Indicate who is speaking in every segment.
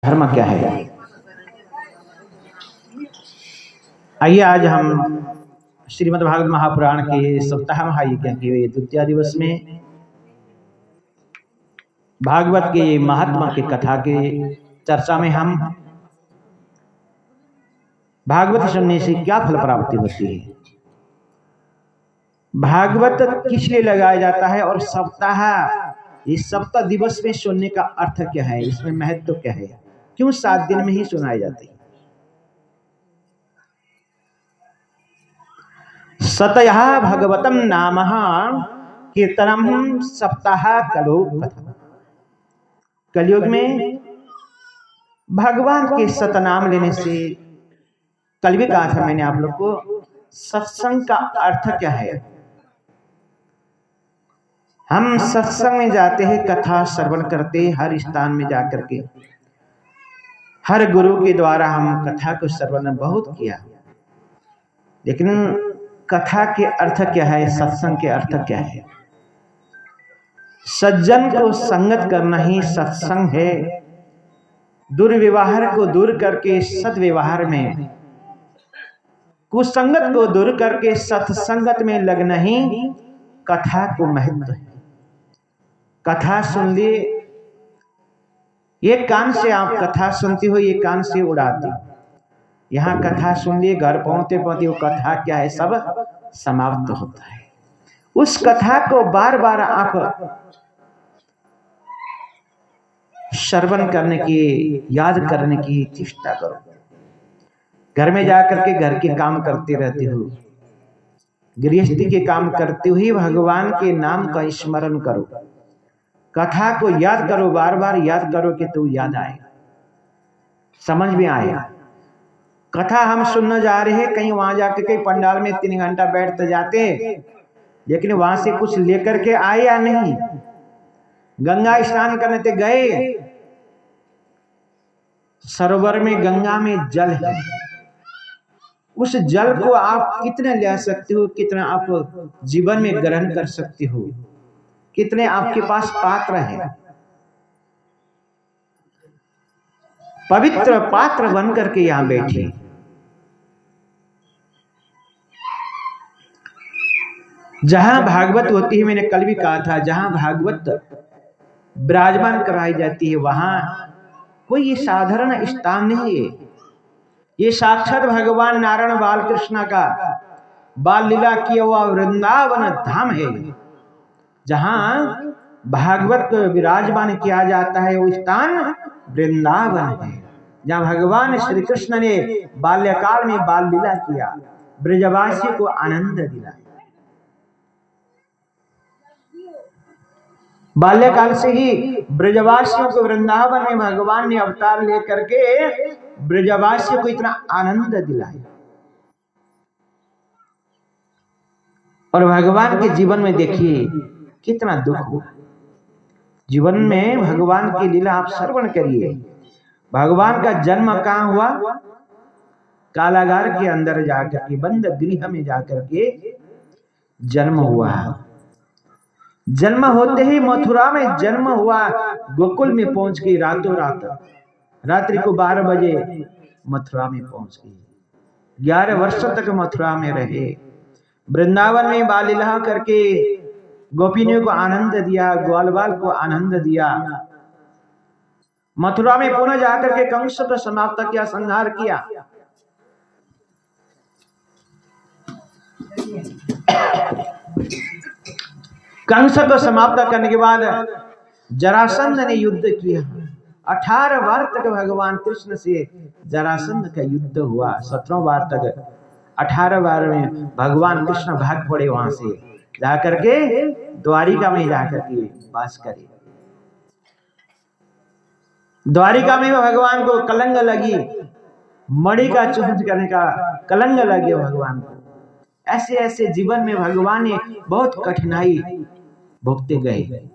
Speaker 1: धर्म क्या है। आइए आज हम श्रीमद् भागवत महापुराण के सप्ताह महायज्ञ के द्वितीय दिवस में भागवत के महात्मा की कथा के चर्चा में हम भागवत सुनने से क्या फल प्राप्ति होती है, भागवत किस लिए लगाया जाता है और सप्ताह इस सप्ताह दिवस में सुनने का अर्थ क्या है, इसमें महत्व क्या है, क्यों 7 दिन में ही सुनाई जाती है। सतयः भगवतम नामः कीर्तनम सप्ताह कलो कथा। कलयुग में भगवान के सतनाम लेने से, कल भी कहा था मैंने आप लोग को, सत्संग का अर्थ क्या है। हम सत्संग में जाते हैं, कथा श्रवण करते हैं, हर स्थान में जाकर के हर गुरु के द्वारा हम कथा को श्रवण बहुत किया, लेकिन कथा के अर्थ क्या है, सत्संग के अर्थ क्या है। सज्जन को संगत करना ही सत्संग है। दुर्व्यवहार को दूर करके सद्व्यवहार में, कुसंगत को दूर करके सत्संगत में लगना ही कथा को महत्व है। कथा सुन लिए, एक कान से आप कथा सुनती हो, एक कान से उड़ाती हो। यहाँ कथा सुन लिए, घर पहुंचते पहुंचते वो कथा क्या है सब समाप्त होता है। उस कथा को बार बार आप श्रवण करने की, याद करने की चेष्टा करो। घर में जाकर के घर के काम करते रहते हो, गृहस्थी के काम करते हुए भगवान के नाम का स्मरण करो, कथा को याद करो, बार बार याद करो कि तू याद आए, समझ में आए। कथा हम सुनने जा रहे हैं, कहीं वहां जाकर के पंडाल में 3 घंटा बैठते जाते, लेकिन वहां से कुछ लेकर के आए या नहीं। गंगा स्नान करने ते गए, सरोवर में गंगा में जल है, उस जल को आप कितने ले सकते हो, कितना आप जीवन में ग्रहण कर सकते हो, कितने आपके पास पात्र है। पवित्र पात्र बन करके यहां बैठे। जहां भागवत होती है, मैंने कल भी कहा था, जहां भागवत विराजमान कराई जाती है वहां कोई ये साधारण स्थान नहीं है। ये साक्षात भगवान नारायण बालकृष्ण का बाल लीला किया हुआ वृंदावन धाम है। जहां भागवत को विराजमान किया जाता है वो स्थान वृंदावन है, जहां भगवान श्री कृष्ण ने बाल्यकाल में बाल लीला किया, ब्रजवासियों को आनंद दिलाया। बाल्यकाल से ही ब्रजवासियों को वृंदावन में भगवान ने अवतार लेकर के ब्रजवासियों को इतना आनंद दिलाया। और भगवान के जीवन में देखिए कितना दुख हुआ। जीवन में भगवान की लीला आप श्रवण करिए। भगवान का जन्म कहाँ हुआ? कारागार के अंदर जाकर के, बंद गृह में जाकर के जन्म हुआ। जन्म होते ही मथुरा में जन्म हुआ, गोकुल में पहुंच गई रातों रात, रात्रि को 12 बजे मथुरा में पहुंच गई। 11 वर्ष तक मथुरा में रहे, वृंदावन में बाल लीला करके गोपिनियों को आनंद दिया, ग्वाल बाल को आनंद दिया। मथुरा में पुनः जाकर के कंस को समाप्त किया, संहार किया। कंस को समाप्त करने के बाद जरासंध ने युद्ध किया। 18 बार तक भगवान कृष्ण से जरासंध का युद्ध हुआ। 17वां बार तक, 18 बार में भगवान कृष्ण भाग पड़े, वहां से जाकर के द्वारिका में जाकर के वास करे। द्वारिका में भगवान को कलंक लगी, मणि का चूर्ण करने का कलंक लगे भगवान को। ऐसे ऐसे जीवन में भगवान ने बहुत कठिनाई भुगते गए।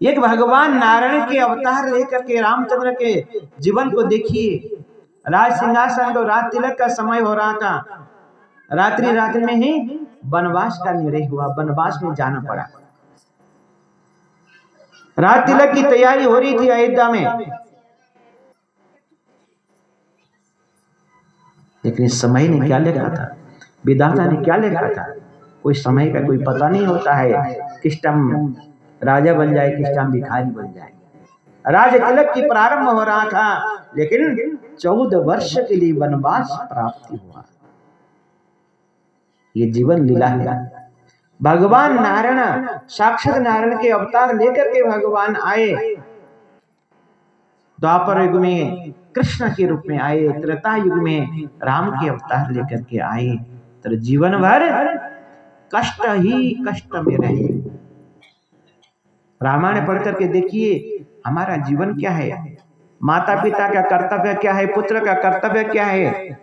Speaker 1: एक भगवान नारायण के अवतार लेकर के रामचंद्र के जीवन को देखिए। राज सिंहासन तो रात तिलक का समय हो रहा था, रात्रि में ही वनवास का निर्णय हुआ, वनवास में जाना पड़ा। रात तिलक की तैयारी हो रही थी अयोध्या में, लेकिन समय ने क्या लिखा था, विधाता ने क्या लिखा था, कोई समय का कोई पता नहीं होता है। किस टाइम राजा बन जाए, किस टाइम भिखारी बन जाए। राज तिलक की प्रारंभ हो रहा था, लेकिन 14 वर्ष के लिए वनवास प्राप्ति हुआ। ये जीवन लीला है। भगवान नारायण, साक्षात नारायण के अवतार लेकर के भगवान आए। द्वापर युग में कृष्ण के रूप में आए, त्रेता युग में राम के अवतार लेकर के आए। तो जीवन भर कष्ट ही कष्ट में रहे। रामायण पढ़ करके देखिए हमारा जीवन क्या है, माता पिता का कर्तव्य क्या है, पुत्र का कर्तव्य क्या है,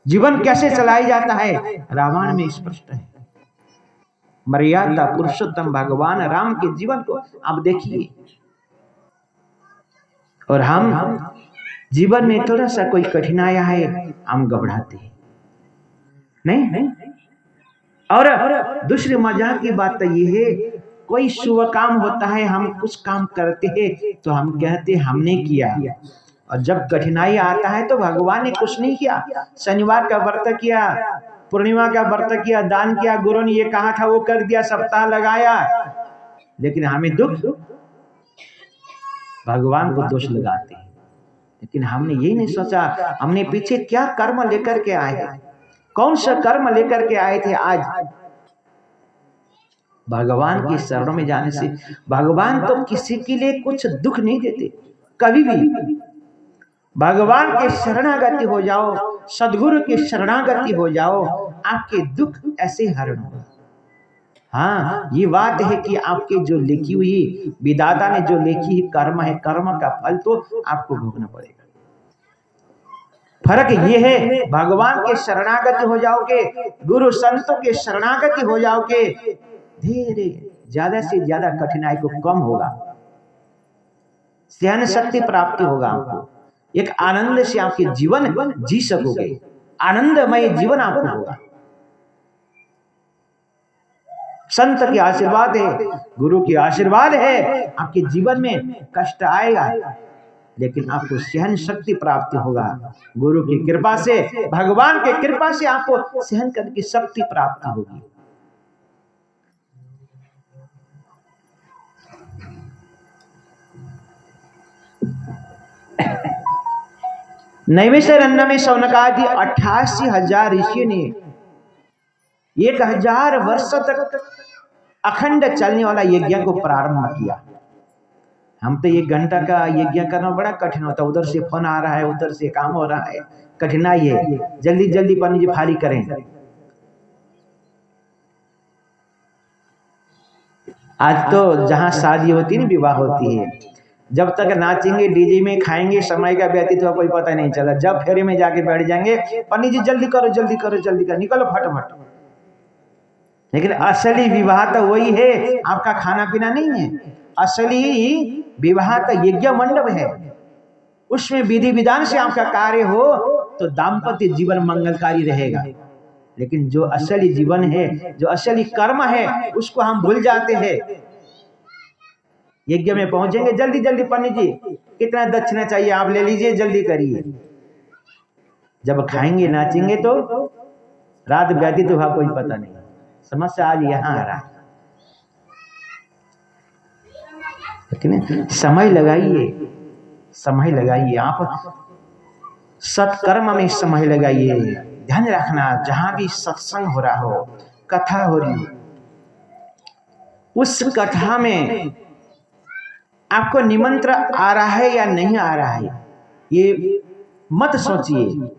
Speaker 1: जीवन कैसे चलाया जाता है, रामायण में स्पष्ट है। मर्यादा पुरुषोत्तम भगवान राम के जीवन को आप देखिए। और हम जीवन में थोड़ा सा कोई कठिनाई है, हम घबराते हैं नहीं। और दूसरी मजाक की बात तो ये है, कोई शुभ काम होता है, हम कुछ काम करते हैं तो हम कहते हैं हमने किया, और जब कठिनाई आता है तो भगवान ने कुछ नहीं किया। शनिवार का व्रत किया, पूर्णिमा का व्रत किया, दान किया, गुरु ने ये कहा था वो कर दिया, सप्ताह लगाया, लेकिन हमें दुख, भगवान को दोष लगाते हैं। लेकिन हमने यही नहीं सोचा हमने पीछे क्या कर्म लेकर के आए, कौन सा कर्म लेकर के आए थे। आज भगवान की शरण में जाने से, भगवान तो किसी के लिए कुछ दुख नहीं देते कभी भी। भगवान के शरणागति हो जाओ, सदगुरु के शरणागति हो जाओ, आपके दुख ऐसे हरण होगा। हाँ, ये बात है कि आपके जो लिखी हुई, विधाता ने जो लिखी कर्म है, कर्म का फल तो आपको भोगना पड़ेगा। फर्क ये है, भगवान के शरणागति हो जाओगे, गुरु संतों के शरणागति हो जाओगे, धीरे ज्यादा से ज्यादा कठिनाई को कम होगा, सहन शक्ति प्राप्ति होगा आपको, एक आनंद से आपके जीवन जी सकोगे, आनंदमय जीवन आपको होगा। संत के आशीर्वाद है, गुरु की आशीर्वाद है, आपके जीवन में कष्ट आएगा लेकिन आपको सहन शक्ति प्राप्ति होगा। गुरु की कृपा से, भगवान के कृपा से आपको सहन करने की शक्ति प्राप्ति होगी। नैमिषारण्य में शौनकादि 88,000 ऋषियों ने 1000 वर्ष तक अखंड चलने वाला यज्ञ को प्रारंभ किया। हम तो 1 घंटा का यज्ञ करना बड़ा कठिन होता है, उधर से फोन आ रहा है, उधर से काम हो रहा है, कठिनाई है। जल्दी जल्दी पंडित जी फारी करें। आज तो जहां शादी होती है ना, विवाह होती है, जब तक नाचेंगे डीजे में खाएंगे, समय का व्यतीत हुआ कोई पता नहीं चला। जब फेरे में जाके बैठ जाएंगे, पंडित जी जल्दी करो जल्दी करो जल्दी करो, निकलो फटाफट। लेकिन असली विवाह तो वही है, आपका खाना पीना नहीं है। असली विवाह तो यज्ञ मंडप है, उसमें विधि विधान से आपका कार्य हो तो दाम्पत्य जीवन मंगलकारी रहेगा। लेकिन जो असली जीवन है, जो असली कर्म है, उसको हम भूल जाते हैं। यज्ञ में पहुंचेंगे, जल्दी जल्दी पंडित जी कितना दक्षिणा चाहिए आप ले लीजिए, जल्दी करिए। जब खाएंगे नाचेंगे तो रात व्यतीत हुआ कोई पता नहीं। समस्या आज यहाँ आ रहा है, लेकिन समय लगाइए, समय लगाइए, आप सत्कर्म में समय लगाइए। ध्यान रखना, जहां भी सत्संग हो रहा हो, कथा हो रही हो, उस कथा में आपको निमंत्रण आ रहा है या नहीं आ रहा है, ये मत सोचिए।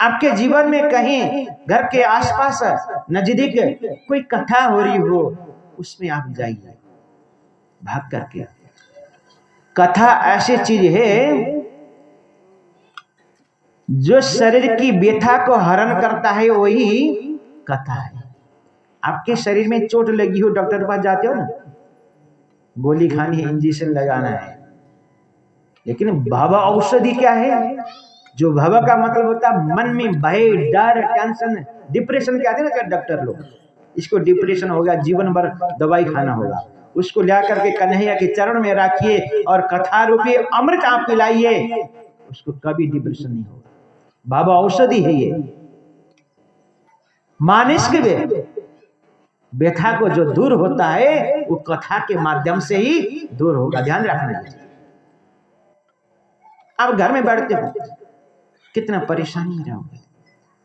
Speaker 1: आपके जीवन में कहीं घर के आसपास नजदीक कोई कथा हो रही हो, उसमें आप जाइए भाग करके। कथा ऐसी चीज है जो शरीर की व्यथा को हरण करता है, वही कथा है। आपके शरीर में चोट लगी हो, डॉक्टर के पास जाते हो ना, गोली खानी है, इंजेक्शन लगाना है, लेकिन भव औषधि क्या है? जो भव का मतलब होता है मन में भय, डर, टेंशन, डिप्रेशन कहते हैं ना डॉक्टर लोग, इसको डिप्रेशन होगा, जीवन भर दवाई खाना होगा। उसको ला करके कन्हैया के चरण में रखिए और कथा रूपी अमृत आप पिलाइए, उसको कभी डिप्रेशन नहीं होगा। बाबा औषधि है ये। मानसिक व्यथा को जो दूर होता है वो कथा के माध्यम से ही दूर होगा, ध्यान रखना है। आप घर में बैठते हो कितना परेशानी में रहोगे,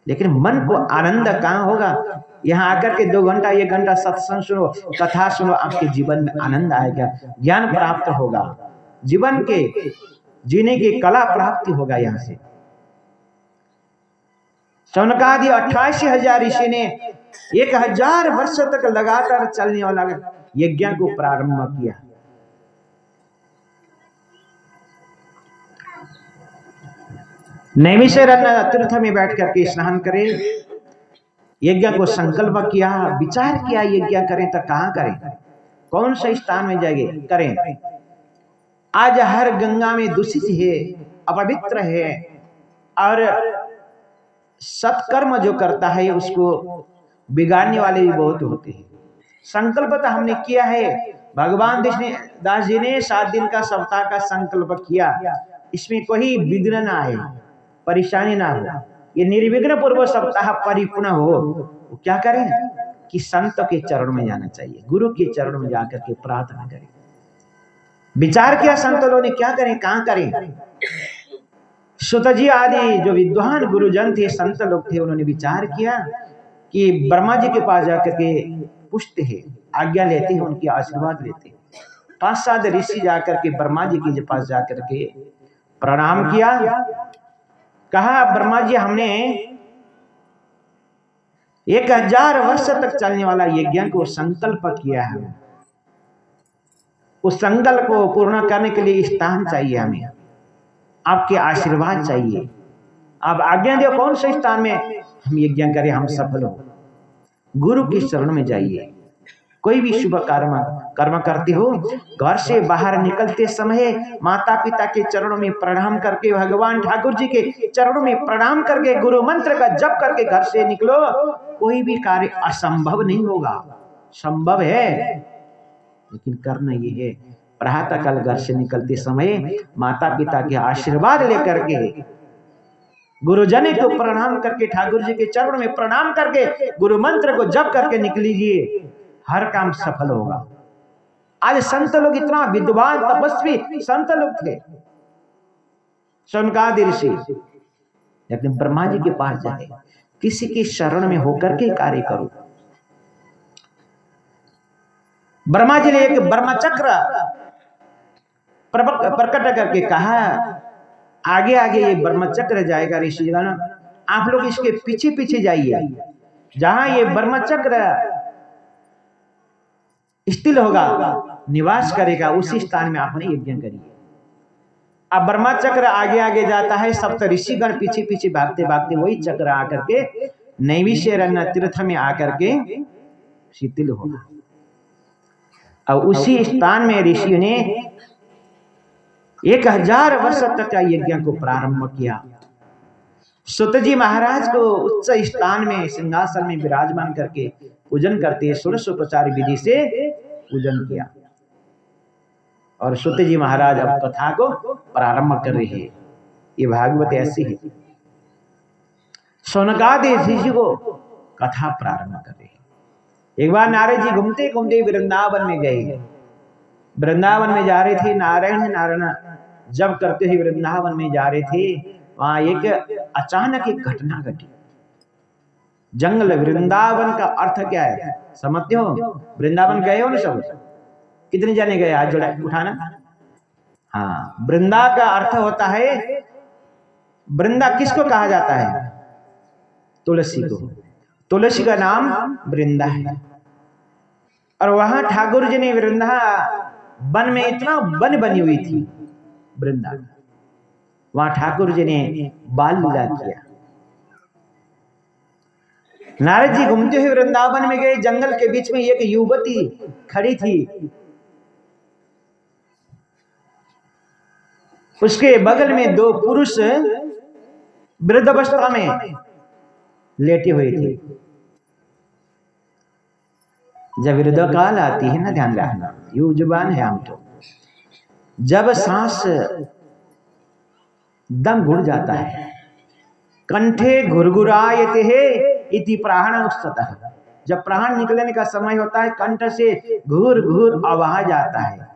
Speaker 1: लेकिन मन को आनंद कहाँ होगा? यहाँ आकर के 2 घंटा 1 घंटा सत्संग सुनो, कथा सुनो, आपके जीवन में आनंद आएगा, ज्ञान प्राप्त होगा, जीवन के जीने की कला प्राप्ति होगा। यहाँ से शौनकादि 88,000 ऋषि ने 1000 वर्ष तक लगातार चलने वाला यज्ञ को प्रारंभ किया। नैमिषारण्य तीर्थ में बैठ करके स्नान करें, यज्ञ को संकल्प किया, विचार किया यज्ञ करें तो कहां करें, कौन से स्थान में जाएंगे करें। आज हर गंगा में दूषित है, अपवित्र है, और सत्कर्म जो करता है उसको बिगाड़ने वाले भी बहुत होते हैं। संकल्प तो हमने किया है, भगवान दास जी ने 7 दिन का सप्ताह का संकल्प किया, इसमें कोई विघ्न ना आए, परेशानी ना हो, ये निर्विघ्न पूर्व सप्ताह परिपूर्ण हो। क्या करें कि संत के चरण में जाना चाहिए, गुरु के चरण में जाकर के प्रार्थना करें। विचार किया संत लोगों ने, क्या करें कहां करें। सुत जी आदि जो विद्वान गुरुजन थे, संत लोग थे, उन्होंने विचार किया कि ब्रह्मा जी के पास जाकर के पूछते हैं, आज्ञा लेते हैं, उनकी आशीर्वाद लेते हैं। 5-7 ऋषि जाकर के ब्रह्मा जी के पास जाकर के प्रणाम किया, कहा ब्रह्मा जी हमने 1000 वर्ष तक चलने वाला यज्ञ को संकल्प किया है, उस संकल्प को पूर्ण करने के लिए स्थान चाहिए, हमें आपके आशीर्वाद चाहिए, आप आज्ञा दो कौन से स्थान में हम यज्ञ करें, हम सफल हो। गुरु के शरण में जाइए। कोई भी शुभ कर्म करते हो, घर से बाहर निकलते समय माता पिता के चरणों में प्रणाम करके, भगवान ठाकुर जी के चरणों में प्रणाम करके, गुरु मंत्र का जप करके घर से निकलो। कोई भी कार्य असंभव नहीं होगा, संभव है, लेकिन करना ये है प्रातः काल घर से निकलते समय माता पिता के आशीर्वाद लेकर के, गुरुजन को प्रणाम करके, ठाकुर जी के चरणों में प्रणाम करके, गुरु मंत्र को जप करके निकलीजिए, हर काम सफल होगा। आज संत लोग इतना विद्वान तपस्वी संत लोग थे, शौनकादि ऋषि, लेकिन ब्रह्मा जी के पास जाए, किसी की शरण में होकर के कार्य करो। ब्रह्मा जी ने एक ब्रह्मचक्र प्रकट करके कहा, आगे आगे ये ब्रह्मचक्र जाएगा ऋषिगण, आप लोग इसके पीछे पीछे जाइए, जहां ये ब्रह्मचक्र स्थिर होगा, निवास करेगा, उसी स्थान में आपने यज्ञ करिए। अब ब्रह्मचक्र आगे आगे जाता है, सप्त ऋषिगण पीछे पीछे भागते भागते वही चक्र आकर के नैमिषारण्य तीर्थ में आकर के शिथिल होगा। और उसी स्थान में ऋषि ने 1000 वर्ष तक का यज्ञ को प्रारंभ किया। सुत जी महाराज को उच्च स्थान में सिंहासन में विराजमान करके पूजन करते, षोडशोपचार विधि से पूजन किया, और सुत जी महाराज अब कथा को प्रारंभ कर रहे हैं। ये भागवत ऐसी है, शौनकादि ऋषि को कथा प्रारंभ कर रहे हैं। एक बार नारद जी घूमते घूमते वृंदावन में गए, वृंदावन में जा रहे थे, नारायण जब करते हुए वृंदावन में जा रहे थे, वहां एक अचानक एक घटना घटी। जंगल, वृंदावन का अर्थ क्या है समझते हो? वृंदावन गए हो ना सब? कितने जाने गए? हाथ जोड़ा उठाना। हाँ, वृंदा का अर्थ होता है, वृंदा किसको कहा जाता है? तुलसी को। तुलसी का नाम वृंदा है। और वहां ठाकुर जी ने वृंदा वन में, इतना वन बनी हुई थी वृंदा, वहां ठाकुर जी ने बाल लीला किया। नारद जी घूमते हुए वृंदावन में गए, जंगल के बीच में एक युवती खड़ी थी, उसके बगल में 2 पुरुष वृद्ध अवस्था में लेटे हुए थे। जब वृद्ध काल आती है ना, ध्यान रखना, युग जुबान है हम तो, जब सांस दम घुट जाता है, कंठे घुरघुरायते है इति प्राण उत्सतः। जब प्राण निकलने का समय होता है कंठ से घूर घूर आवाज आता है।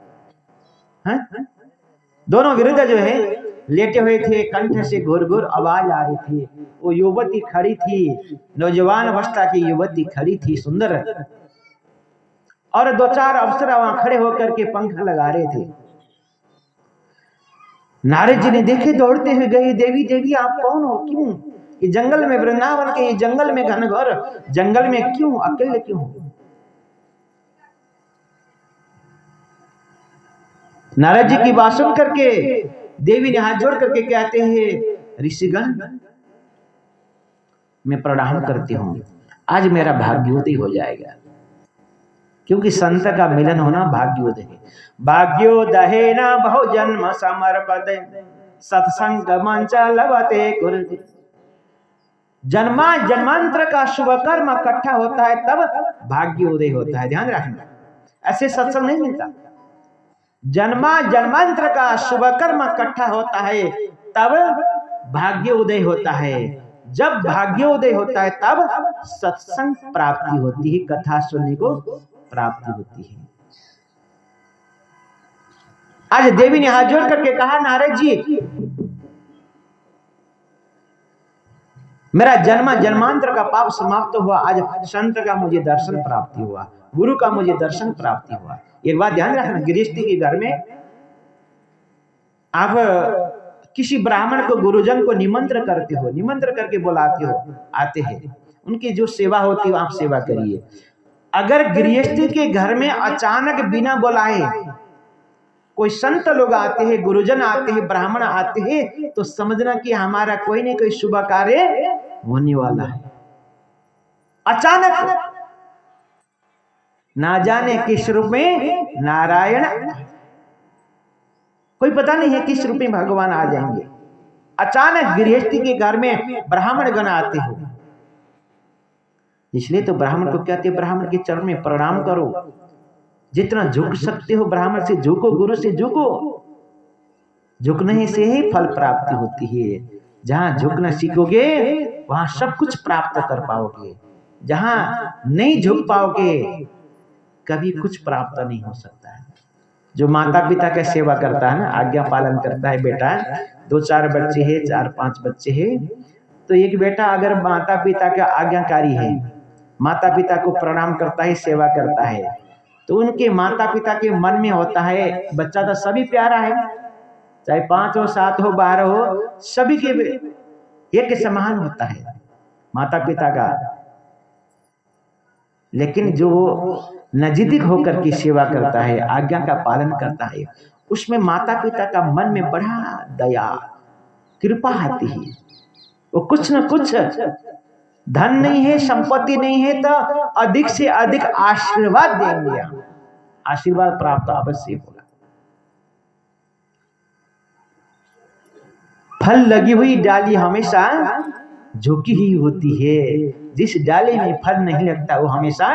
Speaker 1: दोनों विरुद्ध जो है लेटे हुए थे, कंठ से घुर घुर आवाज आ रही थी। वो युवती खड़ी थी, नौजवान अवस्था की युवती खड़ी थी, सुंदर, और दो चार अफसर वहां खड़े होकर के पंख लगा रहे थे। नारद जी ने देखे, दौड़ते हुए गए, देवी देवी आप कौन हो, क्यों ये जंगल में, वृंदावन के ये जंगल में, घनघोर जंगल में क्यों अकेले क्यों हो? नारद जी की बात सुन करके देवी ने हाथ जोड़ करके कहते हैं, ऋषिगण मैं प्रणाम करती हूं, आज मेरा भाग्योदय हो जाएगा, क्योंकि संत का मिलन होना भाग्योदय है। भाग्योदय न बहु जन्म समर्पते सत्संग मंच लभते कुरुते। जन्मा जन्मांतर का शुभ कर्म इकट्ठा होता है तब भाग्योदय होता है, ध्यान रखना, ऐसे सत्संग नहीं मिलता। जन्मा जन्मांतर का शुभ कर्म इकट्ठा होता है तब भाग्योदय होता है। जब भाग्योदय होता है तब सत्संग प्राप्ति होती है, कथा सुनने को प्राप्ति होती है। आज देवी ने हाथ जोड़ करके कहा, नारद जी मेरा जन्म जन्मांतर का पाप समाप्त हुआ, आज संत का मुझे दर्शन प्राप्ति हुआ, गुरु का मुझे दर्शन प्राप्ति हुआ। एक बात ध्यान रखना, गृहस्थी के घर में आप किसी ब्राह्मण को, गुरुजन को निमंत्रण करते हो, निमंत्रण करके बुलाते हो, आते हैं, उनकी जो सेवा होती है आप सेवा करिए। अगर गृहस्थी के घर में अचानक बिना बुलाए कोई संत लोग आते हैं, गुरुजन आते हैं, ब्राह्मण आते हैं, तो समझना कि हमारा कोई न कोई शुभ कार्य होने वाला है। अचानक ना जाने किस रूप में नारायण, कोई पता नहीं है किस रूप में भगवान आ जाएंगे। अचानक गृहस्थी के घर में ब्राह्मण गण आते हो, इसलिए तो ब्राह्मण को कहते हैं ब्राह्मण के चरण में प्रणाम करो, जितना झुक सकते हो ब्राह्मण से झुको, गुरु से झुको। झुकने से ही फल प्राप्ति होती है। जहां झुकना सीखोगे वहां सब कुछ प्राप्त कर पाओगे, जहां नहीं झुक पाओगे कभी कुछ प्राप्त नहीं हो सकता है। जो माता पिता का सेवा करता है ना, आज्ञा पालन करता है, बेटा 2-4 बच्चे हैं, 4-5 बच्चे हैं, तो एक बेटा अगर माता पिता का आज्ञाकारी है, माता पिता को प्रणाम करता है, सेवा करता है, तो उनके माता पिता के मन में होता है बच्चा तो सभी प्यारा है, चाहे 5 हो, 7 हो, 12 हो, सभी के एक समान होता है माता पिता का। लेकिन जो नजदीक होकर की सेवा करता है, आज्ञा का पालन करता है, उसमें माता पिता का मन में बड़ा दया कृपा आती है। वो कुछ न कुछ, धन नहीं है, संपत्ति नहीं है, तो अधिक से अधिक आशीर्वाद देंगे, आशीर्वाद प्राप्त अवश्य होगा। फल लगी हुई डाली हमेशा झुकी ही होती है, जिस डाली में फल नहीं लगता वो हमेशा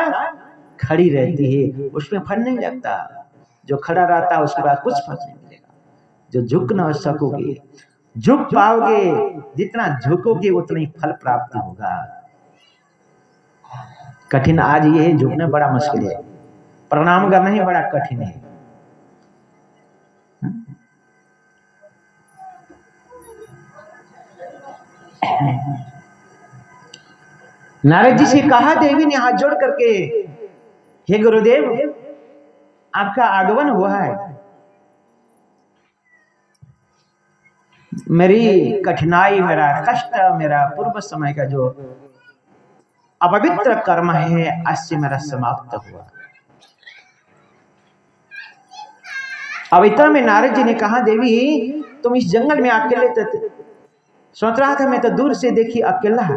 Speaker 1: खड़ी रहती है, उसमें फल नहीं लगता। जो खड़ा रहता है उसके बाद कुछ फल नहीं मिलेगा। जो झुक न सकोगे, झुक पाओगे, जितना झुकोगे उतना ही फल प्राप्त होगा। कठिन आज ये है, झुकना बड़ा मुश्किल है, प्रणाम करना ही बड़ा कठिन है। नारद जी से कहा देवी ने हाथ जोड़ करके, हे गुरुदेव आपका आगमन हुआ है, मेरी कठिनाई, मेरा कष्ट, मेरा पूर्व समय का जो अपवित्र कर्म है आज से मेरा समाप्त हुआ। अब इतना में नारद जी ने कहा, देवी तुम इस जंगल में अकेले सोच रहा था, मैं तो दूर से देखी अकेला,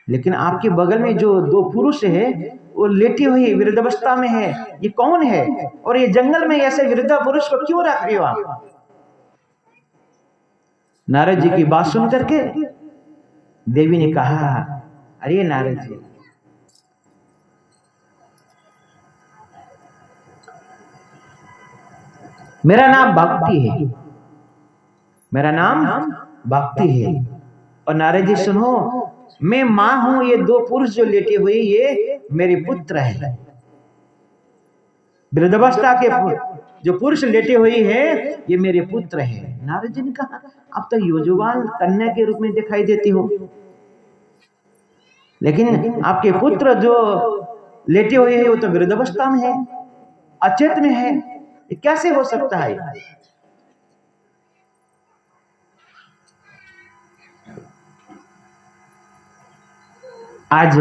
Speaker 1: लेकिन आपके बगल में जो 2 पुरुष है वो लेटी हुई वृद्धावस्था में है, ये कौन है? और ये जंगल में ऐसे वृद्ध पुरुष को क्यों रख रहे हो आप? नारद जी की बात सुन करके देवी ने कहा, अरे नारद जी, मेरा नाम भक्ति है, मेरा नाम भक्ति है। और नारद जी सुनो, मैं माँ हूं, ये दो पुरुष जो लेटे हुए ये मेरे पुत्र है। वृद्धावस्था के जो पुरुष लेटे हुए हैं ये मेरे पुत्र है। नारद जी ने कहा अब तो युजवान कन्या के रूप में दिखाई देती हो, लेकिन आपके पुत्र जो लेटे हुए हैं वो तो वृद्धावस्था में है, अचेत में है, ये कैसे हो सकता है? आज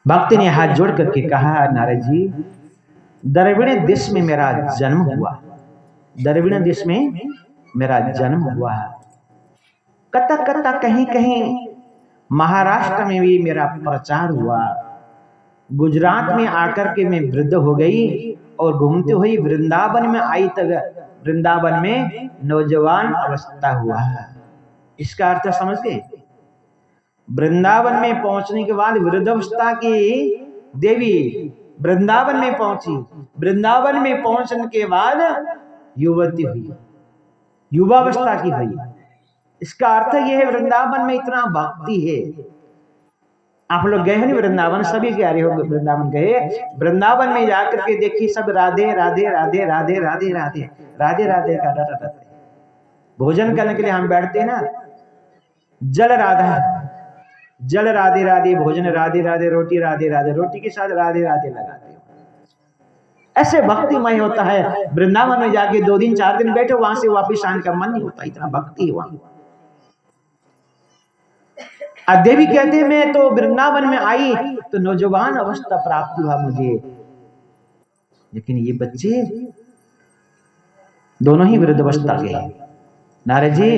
Speaker 1: भक्त ने हाथ जोड़ करके कहा, नारद जी द्रविड़ देश में मेरा जन्म हुआ, द्रविड़ देश में मेरा जन्म हुआ, कता कता कहीं कहीं महाराष्ट्र में भी मेरा प्रचार हुआ, गुजरात में आकर के मैं वृद्ध हो गई और घूमते हुई वृंदावन में आई, तक वृंदावन में नौजवान अवस्था हुआ। इसका अर्थ समझ गए? वृंदावन में पहुंचने के बाद वृद्धावस्था की देवी वृंदावन में पहुंची, वृंदावन में पहुंचने के बाद युवती हुई, युवावस्था की हुई। इसका अर्थ यह है वृंदावन में इतना भक्ति है। आप लोग गए हो नहीं वृंदावन, सभी कह रहे हो वृंदावन गए, वृंदावन में जाकर के देखिए सब राधे राधे राधे राधे राधे राधे राधे राधे का डटा। भोजन करने के लिए हम बैठते हैं ना, जल राधा, जल राधे राधे, भोजन राधे राधे, रोटी राधे राधे, रोटी के साथ राधे राधे लगाते हो। ऐसे भक्तिमय होता है। वृंदावन में जाके 2 दिन 4 दिन बैठे, वहां से वापिस आने का मन नहीं होता, इतना भक्ति है वहां। देवी कहते हैं मैं तो वृंदावन में आई तो नौजवान अवस्था प्राप्त हुआ मुझे, लेकिन ये बच्चे दोनों ही वृद्धावस्था के हैं। नारद जी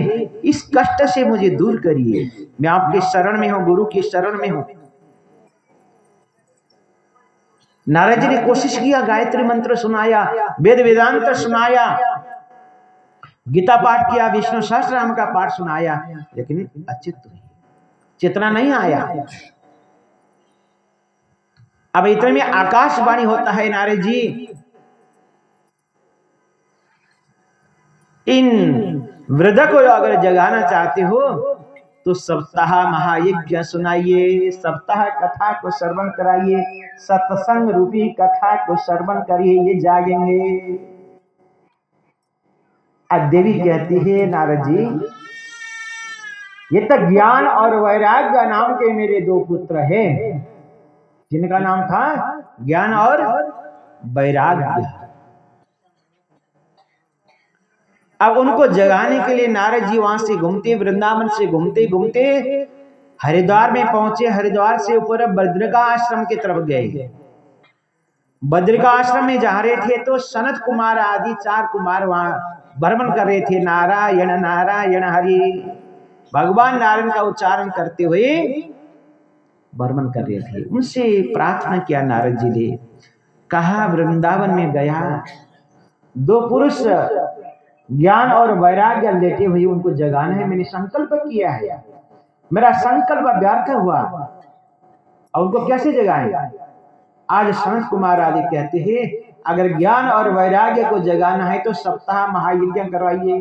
Speaker 1: इस कष्ट से मुझे दूर करिए, मैं आपके शरण में हूं, गुरु की शरण में हूं। नारद जी ने कोशिश किया, गायत्री मंत्र सुनाया, वेद वेदांत सुनाया, गीता पाठ किया, विष्णु सहस्त्रनाम का पाठ सुनाया, लेकिन अचित हुई, चेतना नहीं आया। अब इतने में आकाशवाणी होता है, नारद जी इन वृद्ध को अगर जगाना चाहते हो तो सप्ताह महायज्ञ सुनाइए, सप्ताह कथा को श्रवण कराइए, सत्संग रूपी कथा को श्रवण करिए, ये जागेंगे। देवी कहती है नारद जी ये तो ज्ञान और वैराग्य नाम के मेरे 2 पुत्र हैं, जिनका नाम था ज्ञान और वैराग्य। अब उनको जगाने के लिए नारद जी वहां से घूमते, वृंदावन से घूमते घूमते हरिद्वार में पहुंचे। हरिद्वार से ऊपर बद्रिका आश्रम की तरफ गए। बद्रिका आश्रम में जा रहे थे तो सनत कुमार आदि 4 कुमार वहां भ्रमण कर रहे थे, नारायण नारायण हरि, भगवान नारायण का उच्चारण करते हुए भ्रमण कर रहे थे। उनसे प्रार्थना किया नारद जी ने, कहा वृंदावन में गया, 2 पुरुष ज्ञान और वैराग्य लेटे हुए, उनको जगाना है, मैंने संकल्प किया है, मेरा संकल्प व्यर्थ हुआ, और उनको कैसे जगाएगा? आज सनत कुमार आदि कहते हैं अगर ज्ञान और वैराग्य को जगाना है तो सप्ताह महायज्ञ करवाइए।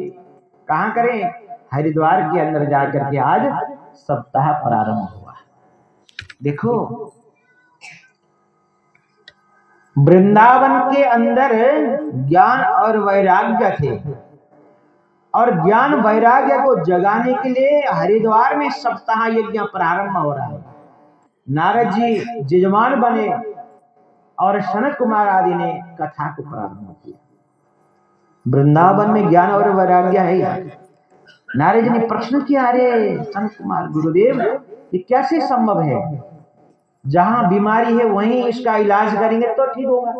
Speaker 1: कहां करें? हरिद्वार के अंदर जाकर के आज सप्ताह प्रारंभ हुआ। देखो वृंदावन के अंदर ज्ञान और वैराग्य थे, और ज्ञान वैराग्य को जगाने के लिए हरिद्वार में सप्ताह यज्ञ प्रारंभ हो रहा है। नारद जी जजमान बने और सनत कुमार आदि ने कथा को प्रारंभ किया। वृंदावन में ज्ञान और वैराग्य है। नारद जी ने प्रश्न किया, अरे सनत कुमार गुरुदेव ये कैसे संभव है? जहां बीमारी है वहीं इसका इलाज करेंगे तो ठीक होगा।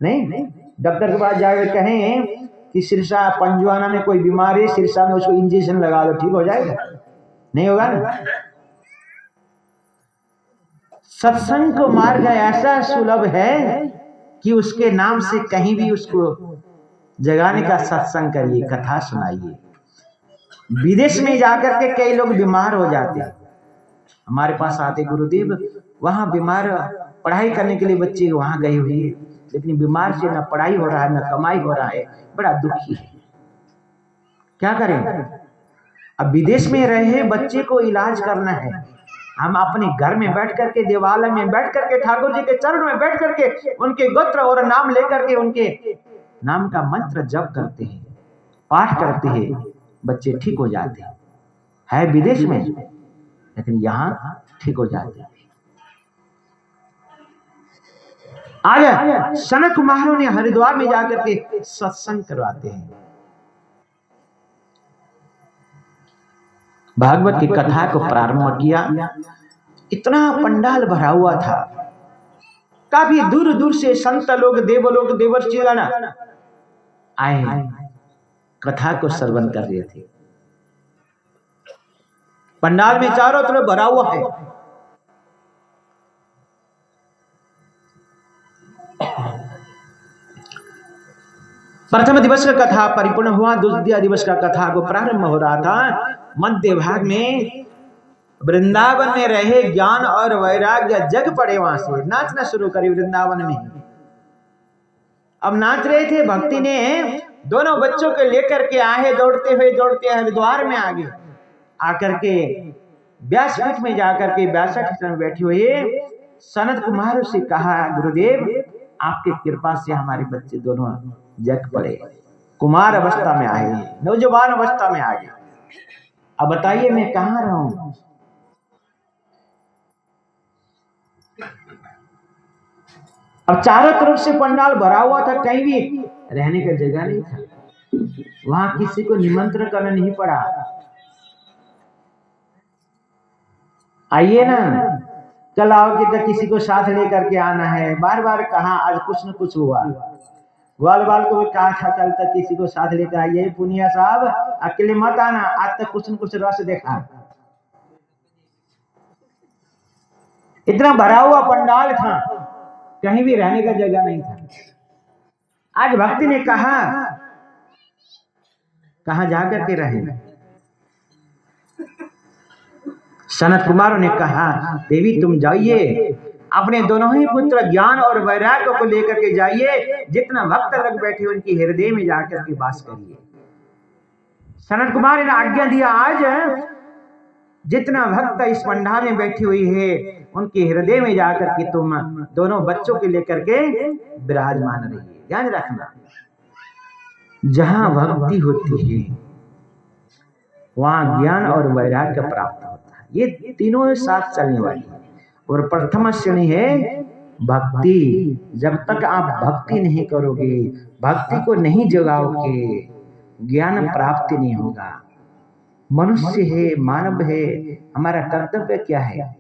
Speaker 1: नहीं, डॉक्टर के पास जाकर कहें कि सिरसा पंजवाना में कोई बीमार है, सिरसा में उसको इंजेक्शन लगा दो, ठीक हो जाएगा? नहीं होगा ना। सत्संग को मार्ग ऐसा सुलभ है कि उसके नाम से कहीं भी उसको जगाने का सत्संग करिए, कथा सुनाइए। विदेश में जाकर के कई लोग बीमार हो जाते हैं, हमारे पास आते, गुरुदेव वहां बीमार, पढ़ाई करने के लिए बच्चे वहां गए हुए, लेकिन बीमार से न पढ़ाई हो रहा है न कमाई हो रहा है, बड़ा दुखी है। क्या करें? अब विदेश में रहे बच्चे को इलाज करना है, हम अपने घर में बैठ करके, देवालय में बैठ करके, ठाकुर जी के चरण में बैठ करके उनके गोत्र और नाम लेकर के उनके नाम का मंत्र जप करते हैं, पाठ करते हैं, बच्चे ठीक हो जाते हैं। है विदेश में, लेकिन यहां ठीक हो जाते हैं। आज सनत कुमारों ने हरिद्वार में जाकर के सत्संग करवाते हैं, भागवत की कथा को प्रारंभ किया। इतना पंडाल भरा हुआ था, काफी दूर दूर से संत लोग, देवलोक, देवर्षिगण आए, कथा को श्रवण कर रहे थे। पंडाल में चारों तरफ भरा हुआ है। प्रथम दिवस का कथा परिपूर्ण हुआ, द्वितीय दिवस का कथा को प्रारंभ हो रहा था। मध्य भाग में वृंदावन में रहे ज्ञान और वैराग्य जग पड़े, वहां से नाचना शुरू करी वृंदावन में। अब नाच रहे थे, भक्ति ने दोनों बच्चों को लेकर के आए, दौड़ते हुए हरिद्वार में आगे आकर के व्यासपीठ में जाकर के व्यासपीठ में बैठे हुए सनत कुमार से कहा, गुरुदेव आपकी कृपा से हमारे बच्चे दोनों जग पड़े, कुमार अवस्था में आए, नौजवान अवस्था में आ गए। अब बताइए मैं कहाँ रहूं? अब चारों तरफ से पंडाल भरा हुआ था, कहीं भी रहने का जगह नहीं था, वहां किसी को निमंत्रण करना नहीं पड़ा। आइए ना, कल आओगे तो किसी को साथ लेकर के आना है। बार बार कहा, आज कुछ न कुछ हुआ। ग्वाल बाल को भी कहा था कल तक किसी को साथ लेकर आइए, पुनिया साहब अकेले मत आना, आज तक कुछ न कुछ रस देखा। इतना भरा हुआ पंडाल था, कहीं भी रहने का जगह नहीं था। आज भक्ति ने कहा, कहां जाकर के रहे? सनत कुमारों ने कहा, देवी तुम जाइए, अपने दोनों ही पुत्र ज्ञान और वैराग्य को लेकर के जाइए, जितना भक्त लग बैठे उनके हृदय में जाकर के वास करिए। सनत कुमार ने आज्ञा दिया, आज जितना भक्त इस पंडाल में बैठी हुई है उनके हृदय में जाकर के तुम दोनों बच्चों को लेकर के विराजमान रहिए। ध्यान रखना, जहां भक्ति होती है वहां ज्ञान और वैराग्य प्राप्त होता है। ये तीनों साथ चलने वाली है। और प्रथम श्रेणी है भक्ति। जब तक आप भक्ति नहीं करोगे, भक्ति को नहीं जगाओगे, ज्ञान प्राप्ति नहीं होगा। मनुष्य है, मानव है, हमारा कर्तव्य क्या है?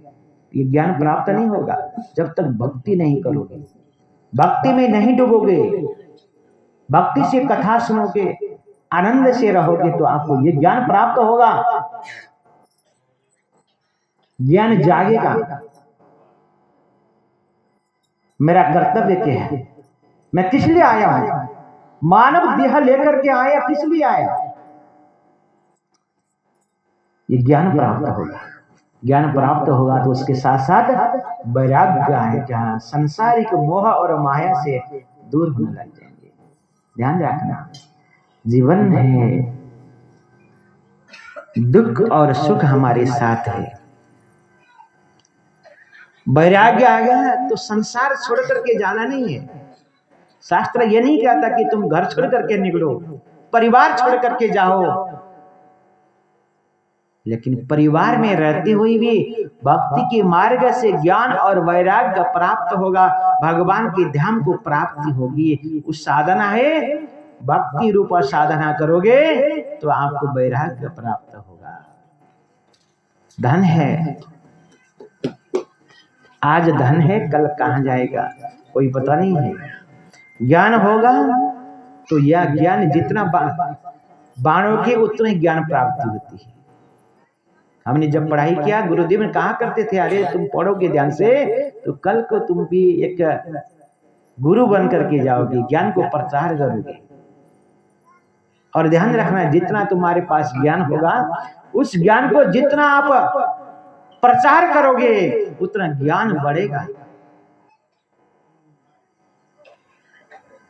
Speaker 1: ये ज्ञान प्राप्त नहीं होगा जब तक भक्ति नहीं करोगे, भक्ति में नहीं डूबोगे, भक्ति से कथा सुनोगे, आनंद से रहोगे, तो आपको ये ज्ञान प्राप्त होगा, ज्ञान जागेगा। मेरा कर्तव्य क्या है, मैं किस लिए आया हूं, मानव देह लेकर के आया, किस लिए आया? ये ज्ञान प्राप्त होगा। ज्ञान प्राप्त होगा तो उसके साथ साथ वैराग्य आएगा, संसारिक मोह और माया से दूर होने लग जाएंगे। ध्यान रखना, जीवन है, दुख और सुख हमारे साथ है। वैराग्य आ गया तो संसार छोड़ करके जाना नहीं है। शास्त्र ये नहीं कहता कि तुम घर छोड़ करके निकलो, परिवार छोड़ करके जाओ, लेकिन परिवार में रहते हुए भी भक्ति के मार्ग से ज्ञान और वैराग्य प्राप्त होगा, भगवान के धाम को प्राप्ति होगी। उस साधना है, भक्ति रूप साधना करोगे तो आपको वैराग्य प्राप्त होगा। धन है, आज धन है, कल कहां जाएगा कोई पता नहीं है। ज्ञान होगा तो यह ज्ञान जितना बाणोगे उतना ही ज्ञान प्राप्ति होती है। हमने जब पढ़ाई किया, गुरुदेव ने कहा करते थे, अरे तुम पढ़ोगे ध्यान से तो कल को तुम भी एक गुरु बन करके जाओगे, ज्ञान को प्रचार करोगे। और ध्यान रखना, जितना तुम्हारे पास ज्ञान होगा, उस ज्ञान को जितना आप प्रचार करोगे उतना ज्ञान बढ़ेगा।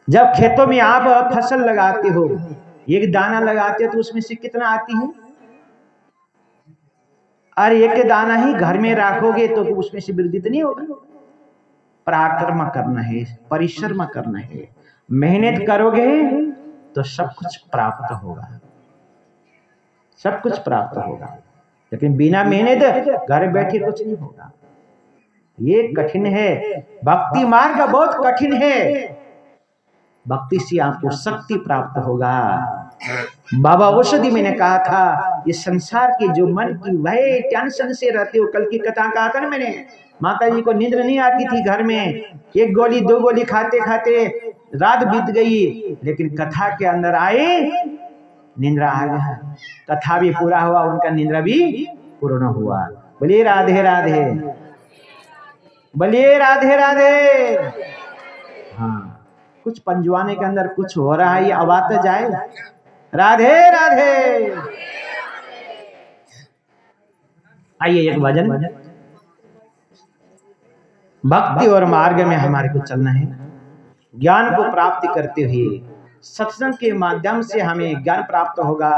Speaker 1: जब खेतों में आप फसल लगाते हो एक दाना लगाते हो तो उसमें से कितना आती है? अरे एक दाना ही घर में रखोगे तो उसमें से वृद्धि तो नहीं होगा। पराक्रम करना है, परिश्रम करना है, मेहनत करोगे तो सब कुछ प्राप्त होगा, सब कुछ प्राप्त होगा। लेकिन बिना मेहनत घर बैठे कुछ नहीं होगा। ये कठिन है, भक्ति मार्ग बहुत कठिन है। भक्ति से आपको शक्ति प्राप्त होगा। बाबा औषधि मैंने कहा था, ये संसार के जो मन की वह टेंशन से रहते हो। कल की कथा कहा था ना मैंने, माता जी को नींद नहीं आती थी घर में, एक गोली दो गोली खाते खाते रात बीत गई, लेकिन कथा के अंदर आए निंद्रा आ गया। कथा भी पूरा हुआ, उनका निंद्रा भी पूर्ण हुआ। बोलिए राधे राधे, बोलिए राधे राधे। हाँ, कुछ पंजवाने के अंदर कुछ हो रहा है, ये आवाज तो जाए। राधे राधे। आइए एक भजन। भक्ति और मार्ग में हमारे को चलना है। ज्ञान को प्राप्ति करते हुए सत्संग के माध्यम से हमें ज्ञान प्राप्त होगा,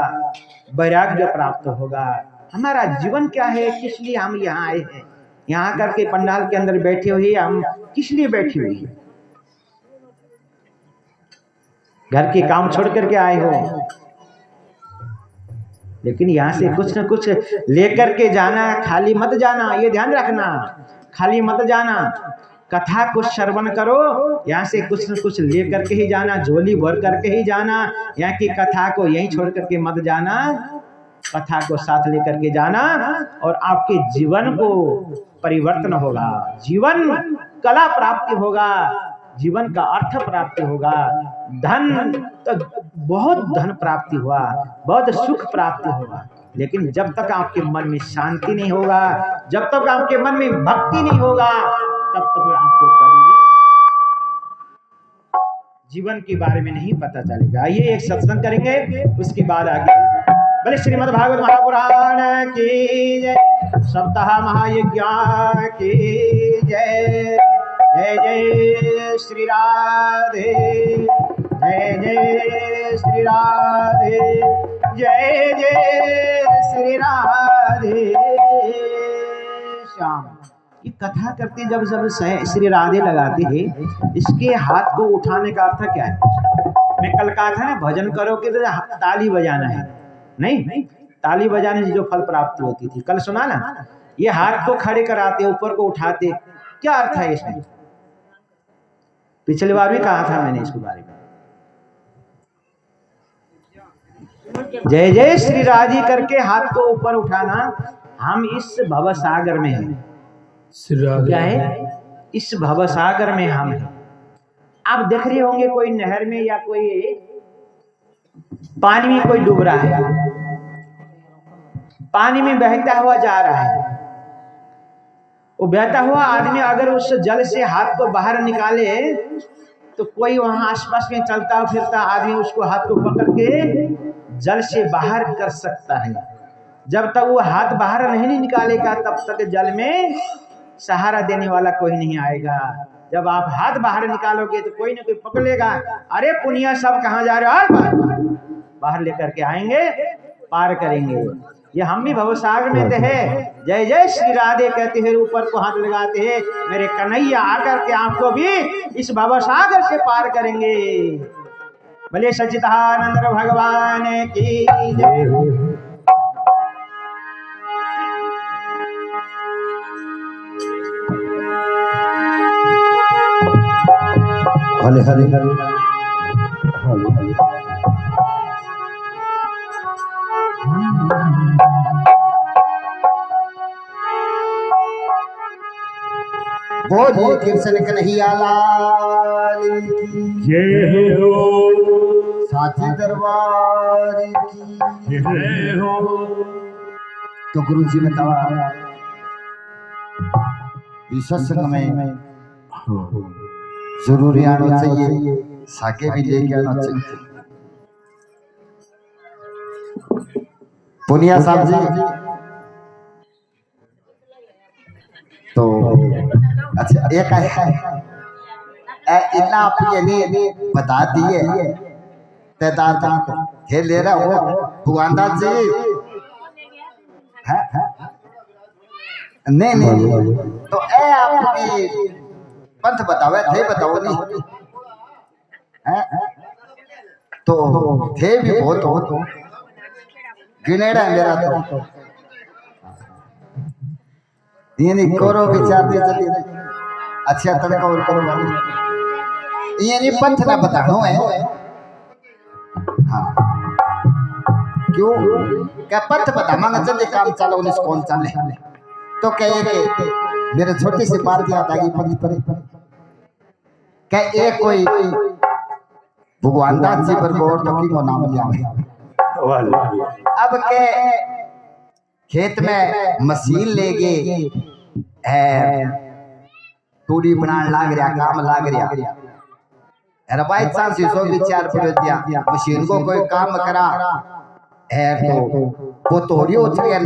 Speaker 1: वैराग्य प्राप्त होगा। हमारा जीवन क्या है, किस लिए हम यहाँ आए हैं? यहाँ करके पंडाल के अंदर बैठे हुए हम किस लिए बैठे हुए हैं? घर के काम छोड़ करके आए हो, लेकिन यहाँ से कुछ न कुछ लेकर के जाना, खाली मत जाना, ये ध्यान रखना। खाली मत जाना, कथा को श्रवण करो, यहाँ से कुछ न कुछ लेकर के ही जाना, झोली भर करके ही जाना। यहाँ की कथा को यहीं छोड़ करके मत जाना, कथा को साथ लेकर के जाना, और आपके जीवन को परिवर्तन होगा, जीवन कला प्राप्ति होगा, जीवन का अर्थ प्राप्ति होगा। धन तो बहुत धन प्राप्ति हुआ, बहुत सुख प्राप्ति होगा, लेकिन जब तक आपके मन में शांति नहीं होगा, जब तक आपके मन में भक्ति नहीं होगा, तब तक आपको कभी जीवन के बारे में नहीं पता चलेगा। ये एक सत्संग करेंगे, उसके बाद आगे बोले श्रीमद् भागवत महापुराण की जय, सप्ताह महायज्ञ की जय। जय जय श्री राधे, जय जय श्री राधे, जय जय श्री राधे श्याम। ये कथा करते जब जब श्री राधे लगाते हैं, इसके हाथ को उठाने का अर्थ क्या है? मैं कल कहा था ना, भजन करोगे तो ताली बजाना है, नहीं ताली बजाने से जो फल प्राप्ति होती थी, कल सुना ना। ये हाथ को खड़े कराते, ऊपर को उठाते, क्या अर्थ है इसमें? पिछली बार भी कहा था मैंने इसके बारे में। जय जय श्री राधे करके हाथ को ऊपर उठाना। हम इस भवसागर में हैं। क्या है? इस भवसागर में हम हैं। आप देख रहे होंगे कोई नहर में या कोई पानी में कोई डूब रहा है, पानी में बहता हुआ जा रहा है। वो बहता हुआ आदमी अगर उस जल से हाथ को बाहर निकाले तो कोई वहां आसपास में चलता फिरता आदमी उसको हाथ को पकड़ के जल से बाहर कर सकता है। जब तक वो हाथ बाहर नहीं निकालेगा तब तक जल में सहारा देने वाला कोई नहीं आएगा। जब आप हाथ बाहर निकालोगे तो कोई ना कोई पकड़ेगा, अरे पुनिया सब कहाँ जा रहे हो, बाहर लेकर के आएंगे, पार करेंगे। ये हम भी भवसागर में है। जय जय श्री राधे कहते हैं, ऊपर को हाथ लगाते हैं, मेरे कन्हैया आकर के आपको भी इस भवसागर से पार करेंगे। भले सच्चिदानंद भगवान की जय। हरे हरे हरे बोलिए कृष्ण कन्हैया लाल की जय हो, साथी दरबार की जय हो। तो गुरु जी ने कहा इस सत्संग में जरूर आना चाहिए, साके भी लेके आना चाहिए। पुनिया साहब जी तो अच्छा एक है इतना आप ये बता दिए
Speaker 2: तेदार हे ले रहा हो भगवानदा जी है नहीं नहीं तो ए आपकी पंथ बतावे थे बताओ नहीं है तो थे भी बहुत हो गिनेड़ा है मेरा तो ये नहीं करो विचार दे चली अच्छा तड़का और करो ये नहीं पंथ ना बतानो है हाँ क्यों क्या पंथ बता मांगा चले काम चलो उन्हें कौन चले तो कहे कि मेरे छोटी सी बात याद आ गई पंथ पर क्या एक कोई भगवान दास जी पर गौर तो की नाम लिया अब के खेत में मशीन ले गए तूड़ी बनाने लाग रहा काम लाग रहा अरे बाई चांस सो विचार पड़ो दिया मशीन को कोई काम करा है तो वो तोड़ी उठ गया